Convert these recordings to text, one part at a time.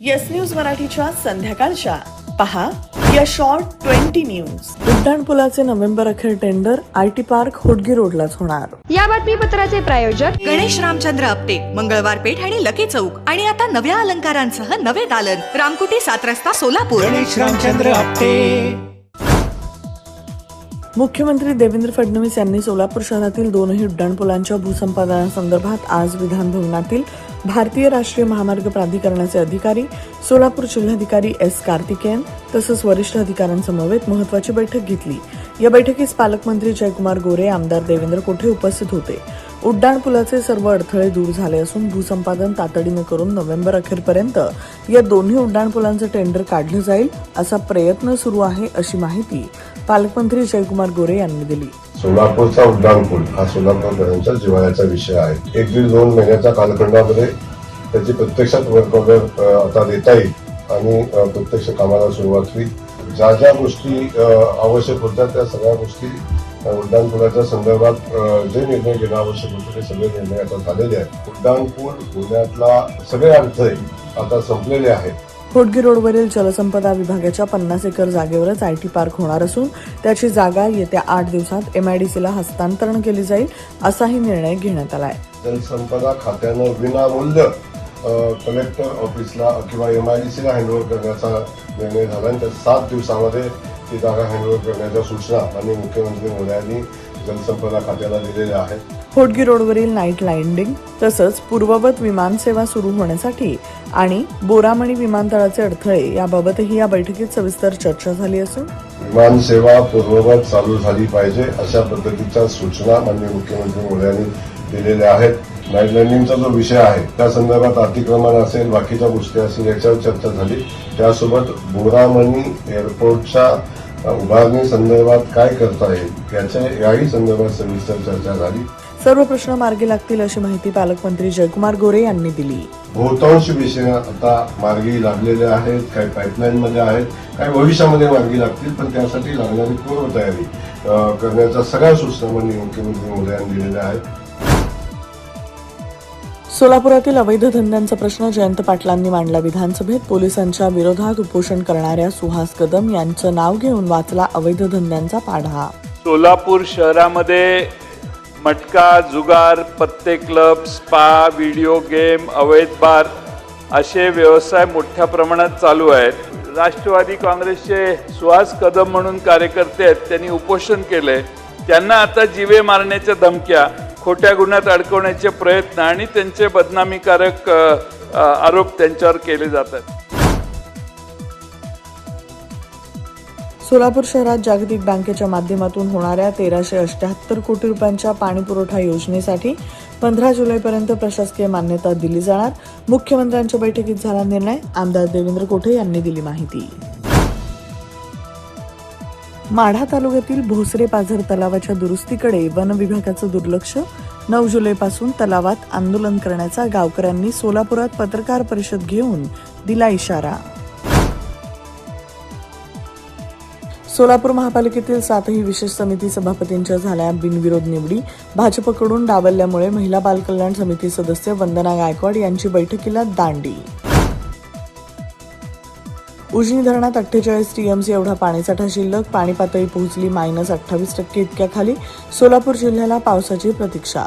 Yes news मराठीच्या संध्याकाळच्या पहा या शॉर्ट 20 न्यूज. उड्डाणपुलाचे नोव्हेंबर अखेर टेंडर आयटी पार्क होडगी रोडलाच होणार. या बातमीपत्राचे प्रायोजक गणेश रामचंद्र आपटे, मंगळवार पेठ आणि लकी चौक आणि आता नव्या अलंकारांसह नवे दालन, रामकुटी 7 रस्ता सोलापूर. गणेश रामचंद्र आपटे. मुख्यमंत्री देवेंद्र फडणवीस यांनी सोलापूर शहरातील दोनही उड्डाणपुलांच्या भूसंपादनासंदर्भात आज विधान भवनातील भारतीय राष्ट्रीय महामार्ग प्राधिकरणाचे अधिकारी, सोलापूर जिल्हाधिकारी एस कार्तिकेयन तसंच वरिष्ठ अधिकाऱ्यांसमवेत महत्वाची बैठक घेतली. या बैठकीस पालकमंत्री जयकुमार गोरे, आमदार देवेंद्र कोठे उपस्थित होते. उड्डाणपुलाचे सर्व अडथळे दूर झाले असून भूसंपादन तातडीने करून नोव्हेंबर अखेरपर्यंत या दोन्ही उड्डाणपुलांचं टेंडर काढलं जाईल असा प्रयत्न सुरू आहे, अशी माहिती पालकमंत्री जयकुमार गोरे यांनी दिली. सोलापूरचा उड्डाणपूल हा सोलापूरकरांच्या जिव्हाळ्याचा विषय आहे. 1-2 महिन्याच्या कालखंडामध्ये त्याची प्रत्यक्षात वर्क ऑर्डर आता देता येईल आणि प्रत्यक्ष कामाला सुरुवात होईल. ज्या ज्या गोष्टी आवश्यक होत्या त्या सगळ्या गोष्टी उड्डाणपुलाच्या संदर्भात जे निर्णय घेणं आवश्यक होते ते सगळे निर्णय आता झालेले आहेत. उड्डाणपूल होण्यातला सगळे अडथळे आता संपलेले आहेत. होडगी रोडवरील जलसंपदा विभागाच्या 50 एकर जागेवरच आयटी पार्क होणार असून त्याची जागा येत्या 8 दिवसात एमआयडीसीला हस्तांतरण केली जाईल, असाही निर्णय घेण्यात आलाय. जलसंपदा खात्यानं विनामूल्य कलेक्टर ऑफिसला किंवा एमआयडीसीला हँडओव्हर करण्याचा निर्णय झाला आणि त्या 7 दिवसामध्ये ती जागा हँडओव्हर करण्याच्या सूचना आणि मुख्यमंत्री महोदयांनी जलसंपदा खात्याला दिलेल्या आहेत. होडगी रोडवरील नाईट लँडिंग तसंच पूर्ववत विमानसेवा सुरू होण्यासाठी आणि बोरामणी विमानतळाचे अडथळे याबाबतही या बैठकीत सविस्तर चर्चा झाली असून विमानसेवा पूर्ववत चालू झाली पाहिजे अशा पद्धतीच्या सूचना माननीय मुख्यमंत्री महोदयांनी दिलेल्या आहेत. नाईट लँडिंगचा जो विषय आहे त्या संदर्भात अतिक्रमण असेल, बाकीच्या गोष्टी असतील याच्यावर चर्चा झाली. त्यासोबत बोरामणी एअरपोर्टच्या उभारणी संदर्भात काय करता येईल याही संदर्भात सविस्तर चर्चा झाली. सर्व प्रश्न मार्गी लागतील अशी माहिती पालकमंत्री जयकुमार गोरे यांनी दिली. बहुतांश विषय आता मार्गी लागलेले आहेत, काही पाईपलाईन मध्ये आहेत, काही भविष्यामध्ये मार्गी लागतील, पण त्यासाठी लागणारी पूर्वतयारी करण्याच्या सगळ्या सूचना माननीय मुख्यमंत्री महोदयांनी दिलेल्या आहेत. सोलापुरातील अवैध धंद्यांचा प्रश्न जयंत पाटलांनी मांडला विधानसभेत. पोलिसांच्या विरोधात उपोषण करणाऱ्या सुहास कदम यांचं नाव घेऊन वाचला अवैध धंद्यांचा पाढा. सोलापूर शहरामध्ये मटका, जुगार, पत्ते क्लब, स्पा, व्हिडिओ गेम, अवैध बार असे व्यवसाय मोठ्या प्रमाणात चालू आहेत. राष्ट्रवादी काँग्रेसचे सुहास कदम म्हणून कार्यकर्ते आहेत, त्यांनी उपोषण केले. त्यांना आता जीवे मारण्याच्या धमक्या, खोट्या गुन्ह्यात अडकवण्याचे प्रयत्न आणि त्यांचे बदनामीकारक आरोप त्यांच्यावर केले जातात. सोलापूर शहरात जागतिक बँकेच्या माध्यमातून होणाऱ्या 1378 कोटी रुपयांच्या पाणीपुरवठा योजनेसाठी 15 जुलैपर्यंत प्रशासकीय मान्यता दिली जाणार. मुख्यमंत्र्यांच्या बैठकीत झाला निर्णय, आमदार देवेंद्र कोठे यांनी दिली माहिती. माढा तालुक्यातील भोसरे पाझर तलावाच्या दुरुस्तीकडे वन विभागाचं दुर्लक्ष. 9 जुलैपासून तलावात आंदोलन करण्याचा गावकऱ्यांनी सोलापुरात पत्रकार परिषद घेऊन दिला इशारा. सोलापूर महापालिकेतील 7ही विशेष समिती सभापतींच्या झाल्या बिनविरोध निवडी. भाजपकडून डावलल्यामुळे महिला बालकल्याण समिती सदस्य वंदना गायकवाड यांची बैठकीला दांडी. उजनी धरणात 48 टीएमसी एवढा पाणीसाठा शिल्लक. पाणी पातळी पोहोचली -28% इतक्या खाली. सोलापूर जिल्ह्याला पावसाची प्रतीक्षा.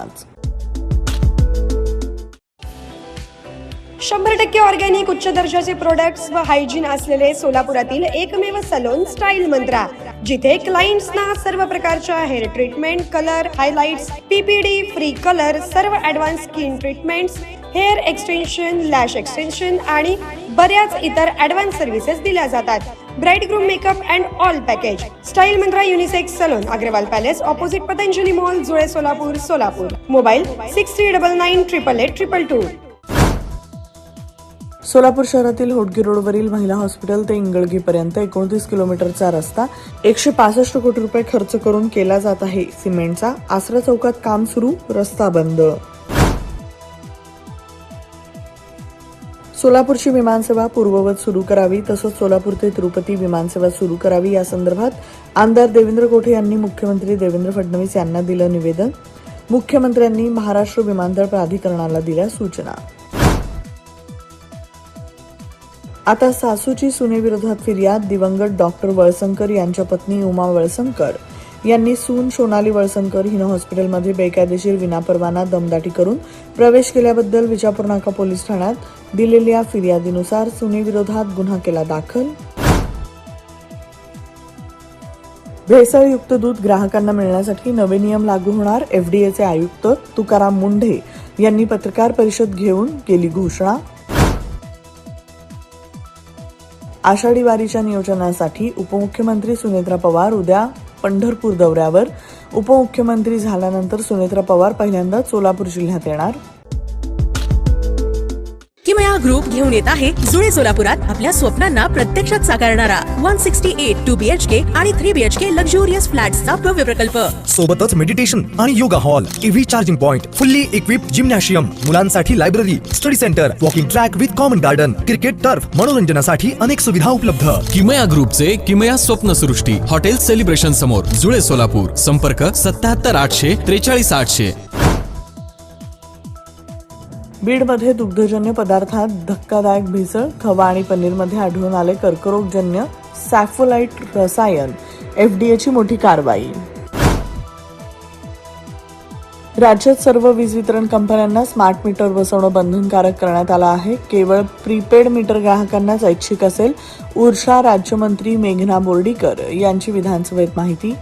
100% ऑर्गॅनिक उच्च दर्जाचे प्रोडक्ट्स व हायजीन असलेले सोलापुरातील एकमेव सलोन स्टाईल मंत्रा, जिथे क्लायंट्सना सर्व प्रकारच्या hair treatment, colour, highlights, PPD, free colour, सर्व advance skin treatments, hair extension, lash extension आणि बऱ्याच इतर ॲडव्हान्स सर्व्हिसेस दिल्या जातात. Bride groom makeup and all package. Style Mantra unisex salon, Agrawal palace, opposite Patanjali mall, Jule Solapur, Solapur. Mobile 6399888822. Solapur शहरातील होडगी रोडवरील महिला हॉस्पिटल ते इंगळगीपर्यंत 29 किलोमीटरचा रस्ता 165 कोटी रुपये खर्च करून केला जात आहे. सिमेंटचा. आसरा चौकात काम सुरू, रस्ता बंद. सोलापूरची विमानसेवा पूर्ववत सुरू करावी तसंच सोलापूर ते तिरुपती विमानसेवा सुरू करावी या संदर्भात आमदार देवेंद्र कोठे यांनी मुख्यमंत्री देवेंद्र फडणवीस यांना दिलं निवेदन. मुख्यमंत्र्यांनी महाराष्ट्र विमानतळ प्राधिकरणाला दिल्या सूचना. आता सासूची सुनेविरोधात फिर्याद. दिवंगत डॉक्टर वळसंकर यांच्या पत्नी उमा वळसंकर यांनी सून सोनाली वळसंकर हिनं हॉस्पिटलमध्ये बेकायदेशीर विनापरवाना दमदाटी करून प्रवेश केल्याबद्दल विजापूर नाका पोलीस ठाण्यात दिलेल्या फिर्यादीनुसार सुनेविरोधात गुन्हा केला दाखल. भेसळयुक्त दूध ग्राहकांना मिळण्यासाठी नवे नियम लागू होणार. एफडीएचे आयुक्त तुकाराम मुंढे यांनी पत्रकार परिषद घेऊन केली घोषणा. आषाढी वारीच्या नियोजनासाठी उपमुख्यमंत्री सुनेत्रा पवार उद्या पंढरपूर दौऱ्यावर. उपमुख्यमंत्री झाल्यानंतर सुनेत्रा पवार पहिल्यांदाच सोलापूर जिल्ह्यात येणार. किमया ग्रुप घेऊन येत आहे जुळे सोलापुरात आपल्या स्वप्नांना प्रत्यक्षात साकारणारा 168 2 BHK आणि 3 BHK लक्झुरियस फ्लॅट्सचा भव्य प्रकल्प. सोबतच मेडिटेशन आणि yoga hall, EV charging point, fully equipped gymnasium, मुलांसाठी library, study centre, walking track with common garden, cricket turf, मनोरंजनासाठी अनेक सुविधा उपलब्ध. किमया ग्रुपचे किमया स्वप्नसृष्टी हॉटेल सेलिब्रेशन समोर जुळे सोलापूर. संपर्क 77 800 43 800. बीडमध्ये दुग्धजन्य पदार्थात धक्कादायक भेसळ. खवा आणि पनीरमध्ये आढळून आले कर्करोगजन्य सॅफोलाइट रसायन. एफडीएची मोठी कारवाई. राज्यात सर्व वीज वितरण कंपन्यांना स्मार्ट मीटर बसवणं बंधनकारक करण्यात आलं आहे. केवळ प्रीपेड मीटर ग्राहकांनाच ऐच्छिक असेल. ऊर्जा राज्यमंत्री मेघना बोर्डीकर यांची विधानसभेत माहिती.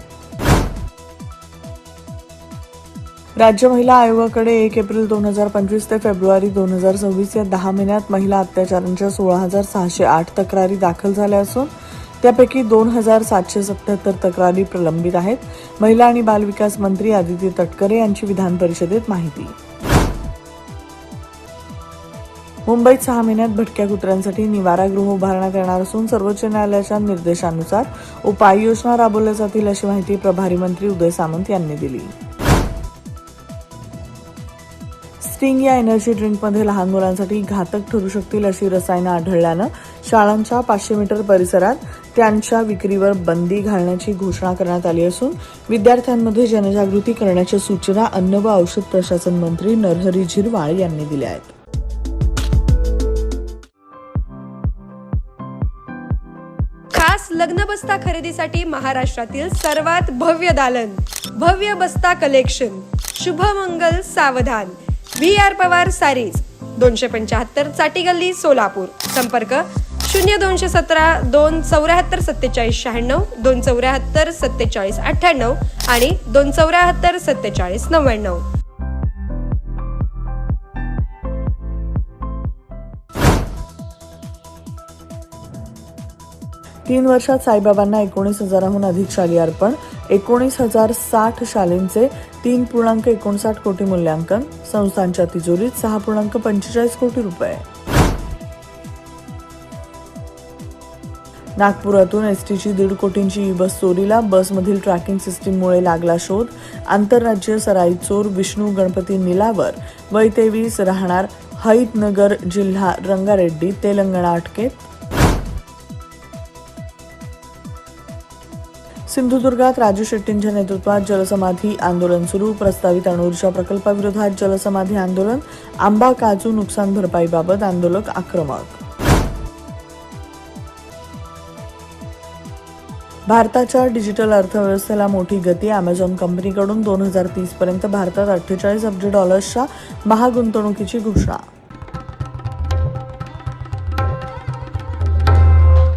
राज्य महिला आयोगाकडे 1 एप्रिल 2025 ते फेब्रुवारी 2026 या 10 महिन्यात महिला अत्याचारांच्या 16,608 तक्रारी दाखल झाल्या असून त्यापैकी 2,777 तक्रारी प्रलंबित आहेत. महिला आणि बालविकास मंत्री आदिती तटकरे यांची विधान परिषदेत माहिती. मुंबईत 6 महिन्यात भटक्या कुत्र्यांसाठी निवारागृह उभारण्यात येणार असून सर्वोच्च न्यायालयाच्या निर्देशानुसार उपाययोजना राबवल्या जातील अशी माहिती प्रभारी मंत्री उदय सामंत यांनी दिली. स्टिंग या एनर्जी ड्रिंकमध्ये लहान मुलांसाठी घातक ठरू शकतील अशी रसायनं आढळल्यानं शाळांच्या 500 मीटर परिसरात त्यांच्या विक्रीवर बंदी घालण्याची घोषणा करण्यात आली असून विद्यार्थ्यांमध्ये जनजागृती करण्याच्या सूचना अन्न व औषध प्रशासन मंत्री नरहरी झिरवाळ यांनी दिल्या आहेत. खास लग्न बस्ता खरेदीसाठी महाराष्ट्रातील सर्वात भव्य दालन, भव्य बस्ता कलेक्शन, शुभमंगल सावधान, VR पवार सारीज, 275 चाटी गल्ली सोलापूर. संपर्क 0217 274 47 96, 274 47 98 आणि 274 47 99. 3 वर्षात साईबाबांना 19,000हून अधिक शाली अर्पण. 19,060 शालींचे 3.59 कोटी मूल्यांकन. संस्थांच्या तिजोरीत 6.45 कोटी रुपये. नागपुरातून एसटीची 1.5 कोटींची बस चोरीला. बसमधील ट्रॅकिंग सिस्टीममुळे लागला शोध. आंतरराज्य सराईत चोर विष्णू गणपती निलावर वय 23 राहणार हयतनगर जिल्हा रंगारेड्डी तेलंगणा अटकेत. सिंधुदुर्गात राजू शेट्टींच्या नेतृत्वात जलसमाधी आंदोलन सुरू. प्रस्तावित अणुऊर्जा प्रकल्पाविरोधात जलसमाधी आंदोलन. आंबा काजू नुकसान भरपाईबाबत आंदोलक आक्रमक. भारताच्या डिजिटल अर्थव्यवस्थेला मोठी गती. अमेझॉन कंपनीकडून 2030 पर्यंत भारतात $48 अब्ज महागुंतवणुकीची घोषणा.